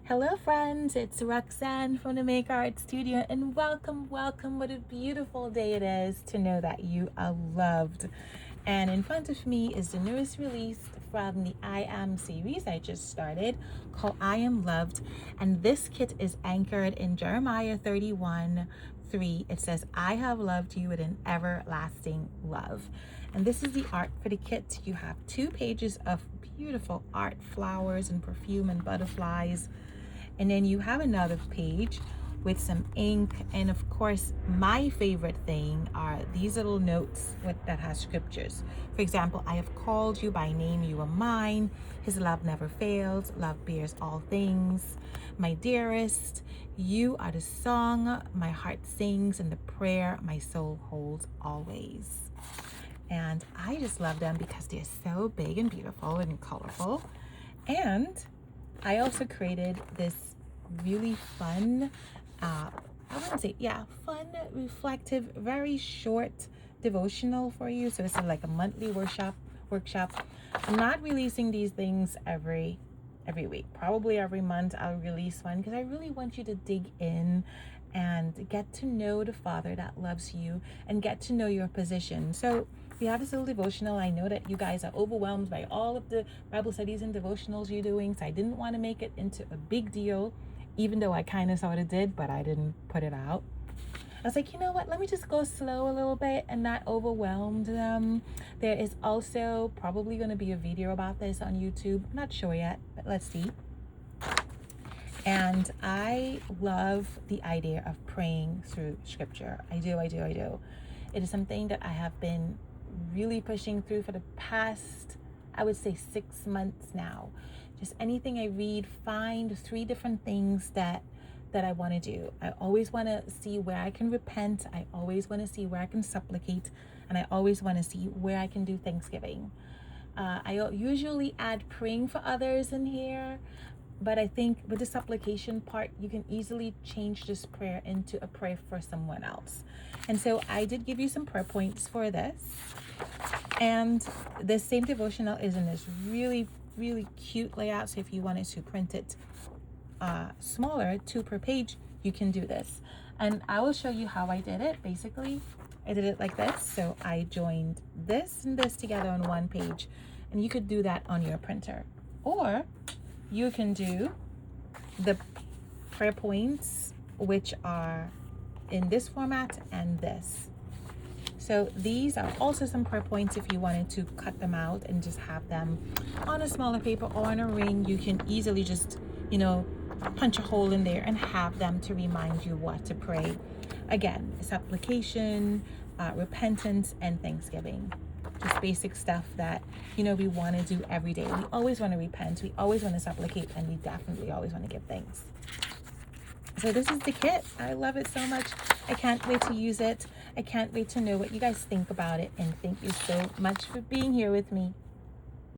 Hello friends, it's Roxanne from the Make Art Studio and welcome. What a beautiful day it is to know that you are loved. And in front of me is the newest release from the I Am series I just started called I Am Loved. And this kit is anchored in Jeremiah 31:3. It says, I have loved you with an everlasting love. And this is the art for the kit. You have 2 pages of beautiful art, flowers and perfume and butterflies. And then you have another page with some ink, and of course my favorite thing are these little notes that has scriptures. For example, I have called you by name, you are mine, his love never fails, love bears all things, my dearest, you are the song my heart sings, and the prayer my soul holds always. And I just love them because they're so big and beautiful and colorful. And I also created this really fun, fun, reflective, very short devotional for you. So it's like a monthly workshop. I'm not releasing these things every week. Probably every month I'll release one because I really want you to dig in and get to know the Father that loves you and get to know your position. So we have this little devotional. I know that you guys are overwhelmed by all of the Bible studies and devotionals you're doing, so I didn't want to make it into a big deal, even though I kind of sort of did, but I didn't put it out. I was like, you know what, let me just go slow a little bit and not overwhelm them. There is also probably going to be a video about this on YouTube. I'm not sure yet, but let's see. And I love the idea of praying through scripture. I do. It is something that I have been really pushing through for the past, I would say 6 months now. Just anything I read, find 3 different things that I want to do. I always want to see where I can repent. I always want to see where I can supplicate. And I always want to see where I can do thanksgiving. I usually add praying for others in here. But I think with the supplication part, you can easily change this prayer into a prayer for someone else. And so I did give you some prayer points for this. And the same devotional is in this really, really cute layout. So if you wanted to print it smaller, 2 per page, you can do this. And I will show you how I did it. Basically, I did it like this. So I joined this and this together on 1 page. And you could do that on your printer. Or you can do the prayer points, which are in this format and this. So these are also some prayer points. If you wanted to cut them out and just have them on a smaller paper or on a ring, you can easily just, punch a hole in there and have them to remind you what to pray. Again, supplication, repentance, and thanksgiving. Just basic stuff that we want to do every day. We always want to repent, we always want to supplicate, and we definitely always want to give thanks. So this is the kit. I love it so much. I can't wait to use it. I can't wait to know what you guys think about it, and thank you so much for being here with me.